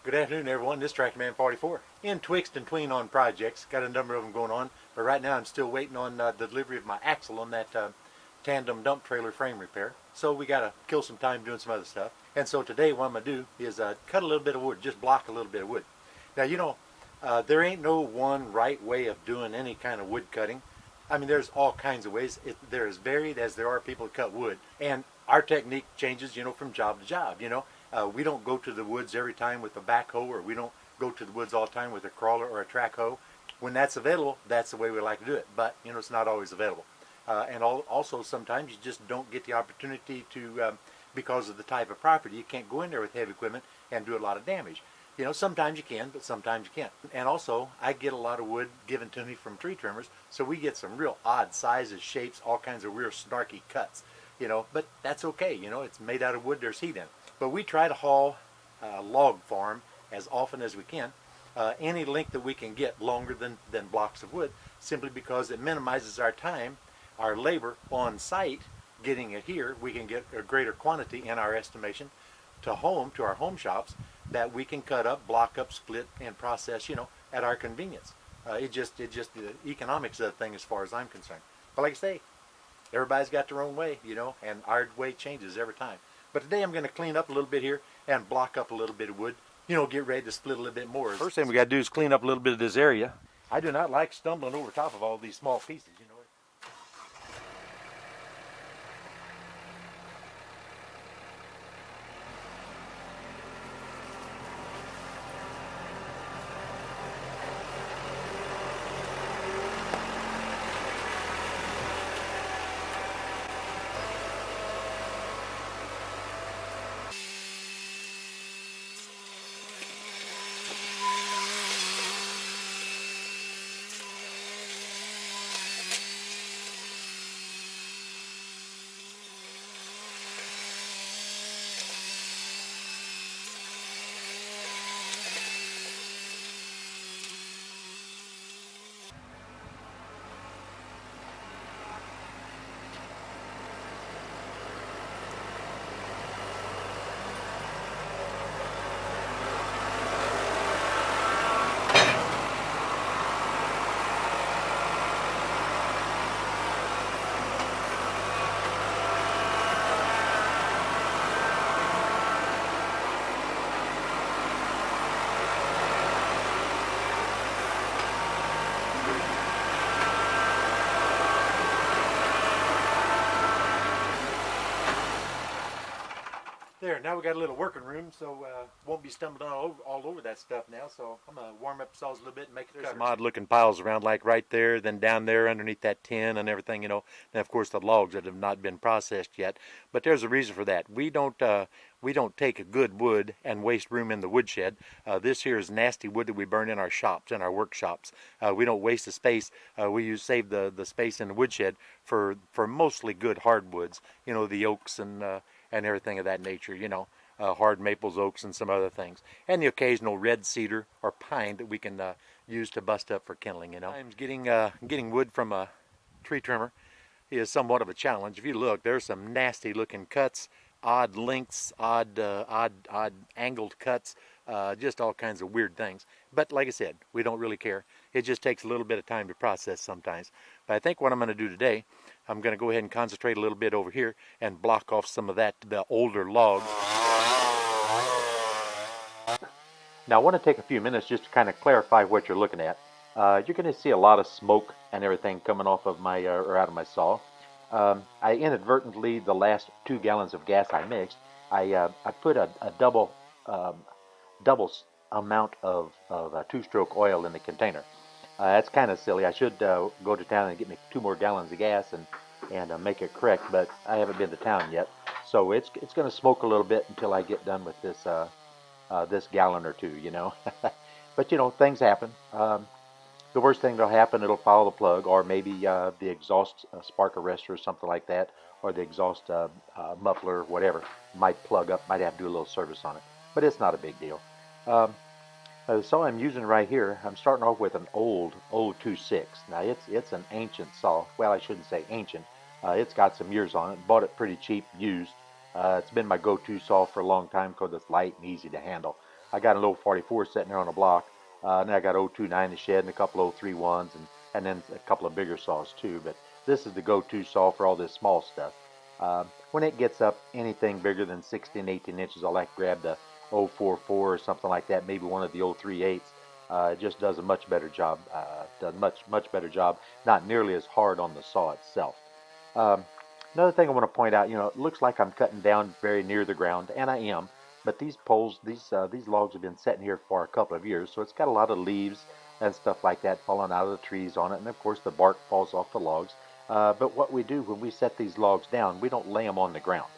Good afternoon, everyone. This is Tractor Man 44. In twixt and tween on projects. Got a number of them going on, but right now I'm still waiting on the delivery of my axle on that tandem dump trailer frame repair. So we got to kill some time doing some other stuff. And so today what I'm going to do is cut a little bit of wood, just block a little bit of wood. Now, you know, there ain't no one right way of doing any kind of wood cutting. I mean, there's all kinds of ways. They're as varied as there are people to cut wood. And our technique changes, you know, from job to job, you know. We don't go to the woods every time with a backhoe, or we don't go to the woods all the time with a crawler or a track hoe. When that's available, that's the way we like to do it. But, you know, it's not always available. Also, sometimes you just don't get the opportunity to, because of the type of property, you can't go in there with heavy equipment and do a lot of damage. You know, sometimes you can, but sometimes you can't. And also, I get a lot of wood given to me from tree trimmers, so we get some real odd sizes, shapes, all kinds of real snarky cuts, you know, but that's okay. You know, it's made out of wood, there's heat in it. But we try to haul log farm as often as we can, any length that we can get longer than blocks of wood, simply because it minimizes our time, our labor on site. Getting it here, we can get a greater quantity in our estimation to our home shops, that we can cut up, block up, split, and process, you know, at our convenience. It just the economics of the thing, as far as I'm concerned. But like I say, everybody's got their own way, you know, and our way changes every time. But today I'm going to clean up a little bit here and block up a little bit of wood, you know, get ready to split a little bit more. First thing we got to do is clean up a little bit of this area. I do not like stumbling over top of all these small pieces, you know. There, now we got a little working room, so won't be stumbling all over that stuff now. So I'm going to warm up the saws a little bit and make it. There's some odd looking piles around, like right there, then down there underneath that tin and everything, you know. And of course the logs that have not been processed yet. But there's a reason for that. We don't take a good wood and waste room in the woodshed. This here is nasty wood that we burn in our shops, in our workshops. We don't waste the space. We save the space in the woodshed for mostly good hardwoods, you know, the oaks and everything of that nature, you know, hard maples, oaks, and some other things, and the occasional red cedar or pine that we can use to bust up for kindling. You know, sometimes getting wood from a tree trimmer is somewhat of a challenge. If you look, there's some nasty looking cuts, odd lengths, odd angled cuts, just all kinds of weird things. But like I said, we don't really care. It just takes a little bit of time to process sometimes. But I think what I'm going to do today, I'm going to go ahead and concentrate a little bit over here and block off some of the older logs. Now I want to take a few minutes just to kind of clarify what you're looking at. You're going to see a lot of smoke and everything coming off of my or out of my saw. I inadvertently, the last 2 gallons of gas I mixed, I put a double amount of 2-stroke oil in the container. That's kind of silly. I should go to town and get me 2 more gallons of gas and make it correct, but I haven't been to town yet. So it's going to smoke a little bit until I get done with this this gallon or 2, you know. But you know, things happen. The worst thing that'll happen, it'll follow the plug, or maybe the exhaust spark arrestor or something like that, or the exhaust muffler, whatever, might plug up. Might have to do a little service on it, but it's not a big deal. The saw I'm using right here, I'm starting off with an old 026. Now it's an ancient saw. Well, I shouldn't say ancient. It's got some years on it. Bought it pretty cheap used. It's been my go-to saw for a long time because it's light and easy to handle. I got an old 44 sitting there on a block. And I got 029 in the shed and a couple 031s and then a couple of bigger saws too. But this is the go-to saw for all this small stuff. When it gets up anything bigger than 16, 18 inches, I like to grab the 044 or something like that, maybe one of the 038s. It just does a much better job. Does much better job. Not nearly as hard on the saw itself. Um, Another thing I want to point out, it looks like I'm cutting down very near the ground, and I am. But these poles, these logs have been sitting here for a couple of years, so it's got a lot of leaves and stuff like that falling out of the trees on it, and of course the bark falls off the logs. But what we do when we set these logs down, we don't lay them on the ground.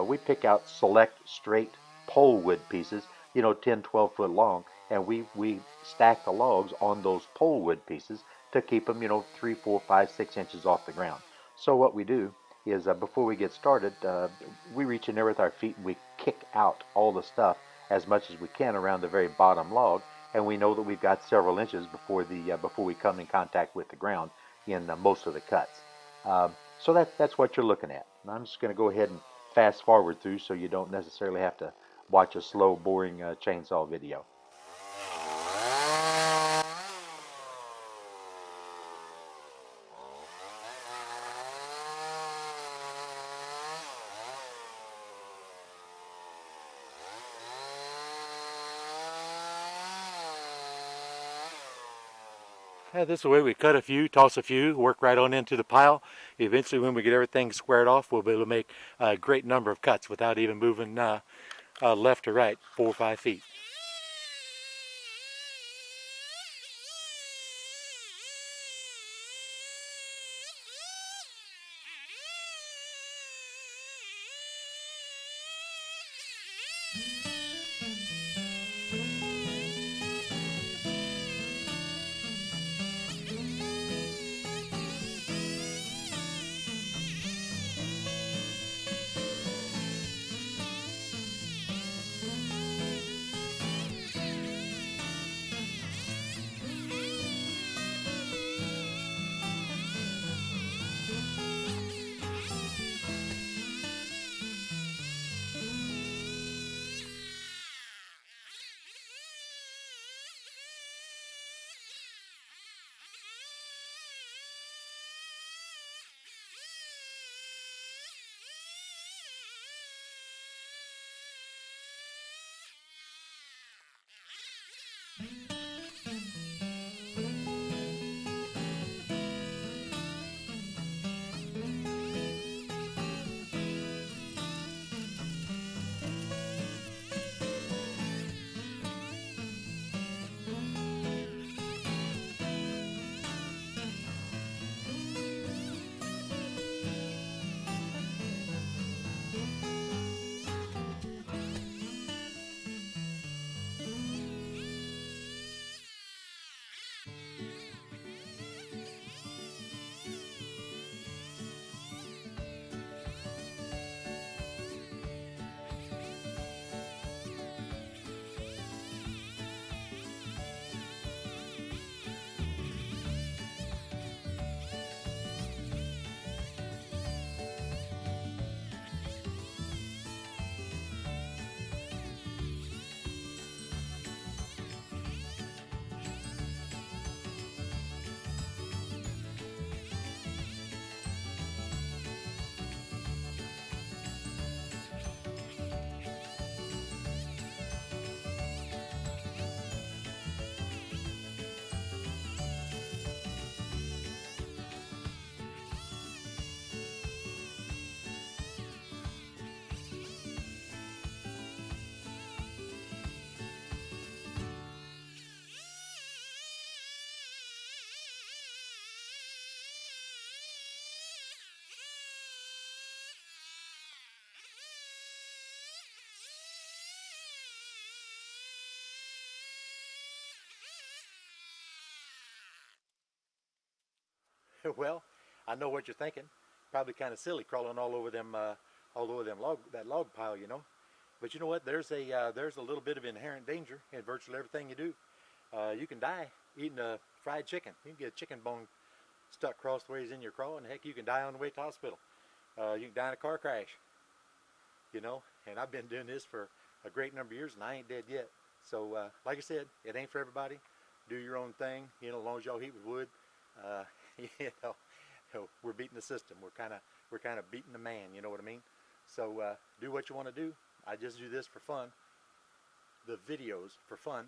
We pick out select straight pole wood pieces, 10, 12 foot long, and we stack the logs on those pole wood pieces to keep them, 3, 4, 5, 6 inches off the ground. So what we do is before we get started, we reach in there with our feet and we kick out all the stuff as much as we can around the very bottom log, and we know that we've got several inches before we come in contact with the ground in most of the cuts. So that's what you're looking at. And I'm just going to go ahead and fast forward through so you don't necessarily have to watch a slow, boring chainsaw video. This is the way we cut a few, toss a few, work right on into the pile. Eventually, when we get everything squared off, we'll be able to make a great number of cuts without even moving left or right 4 or 5 feet. Well, I know what you're thinking. Probably kind of silly crawling all over them that log pile, But you know what? There's a little bit of inherent danger in virtually everything you do. You can die eating a fried chicken. You can get a chicken bone stuck crossways in your craw, and heck, you can die on the way to the hospital. You can die in a car crash, And I've been doing this for a great number of years, and I ain't dead yet. So like I said, it ain't for everybody. Do your own thing, you know, as long as y'all heat with wood. Uh, you know, we're beating the system. We're kind of beating the man, you know what I mean? So do what you want to do. I just do this for fun. The videos for fun.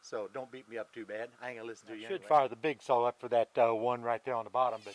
So don't beat me up too bad. I ain't gonna listen to you anyway. Should fire the big saw up for that one right there on the bottom, but.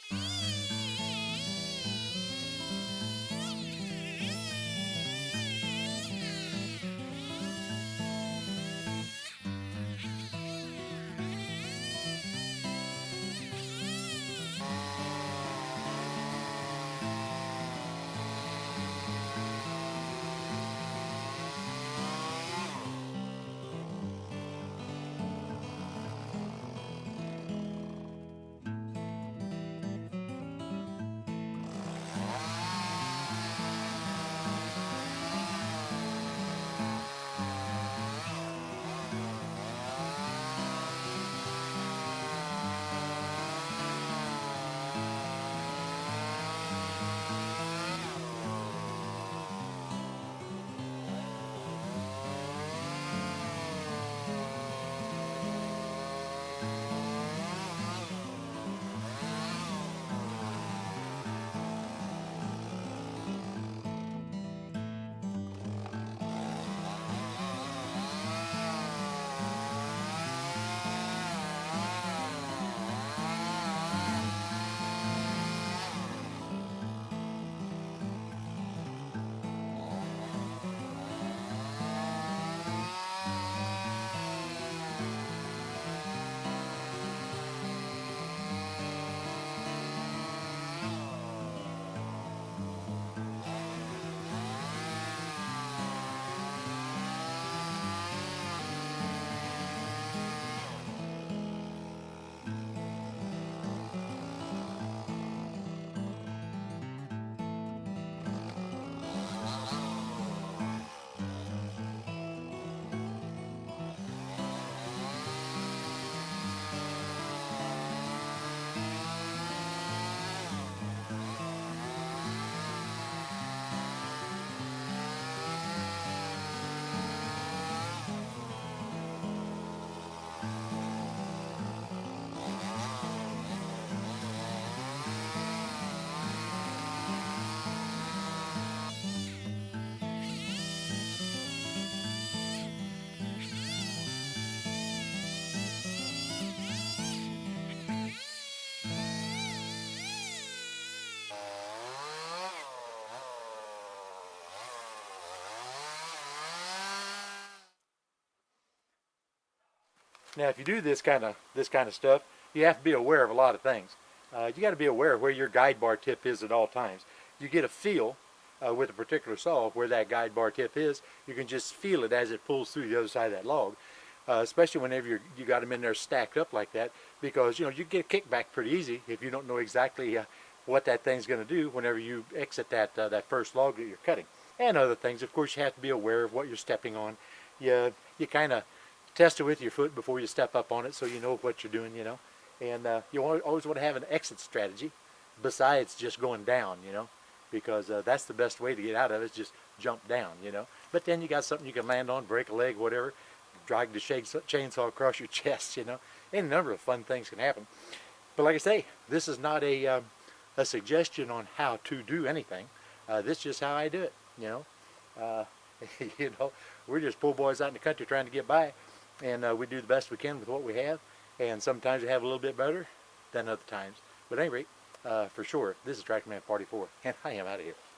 Now, if you do this kind of stuff, you have to be aware of a lot of things. You got to be aware of where your guide bar tip is at all times. You get a feel with a particular saw where that guide bar tip is. You can just feel it as it pulls through the other side of that log, especially whenever you got them in there stacked up like that, because you know you get a kickback pretty easy if you don't know exactly what that thing's going to do whenever you exit that first log that you're cutting. And other things, of course, you have to be aware of what you're stepping on. You kind of test it with your foot before you step up on it, so you know what you're doing, you know. And you always want to have an exit strategy besides just going down, you know, because that's the best way to get out of it, is just jump down, you know. But then you got something you can land on, break a leg, whatever, drag the chainsaw across your chest, you know. Any number of fun things can happen. But like I say, this is not a suggestion on how to do anything. This is just how I do it, you know. You know, we're just poor boys out in the country trying to get by. And we do the best we can with what we have, and sometimes we have a little bit better than other times. But at any rate, for sure, this is Tractor Man 44, and I am out of here.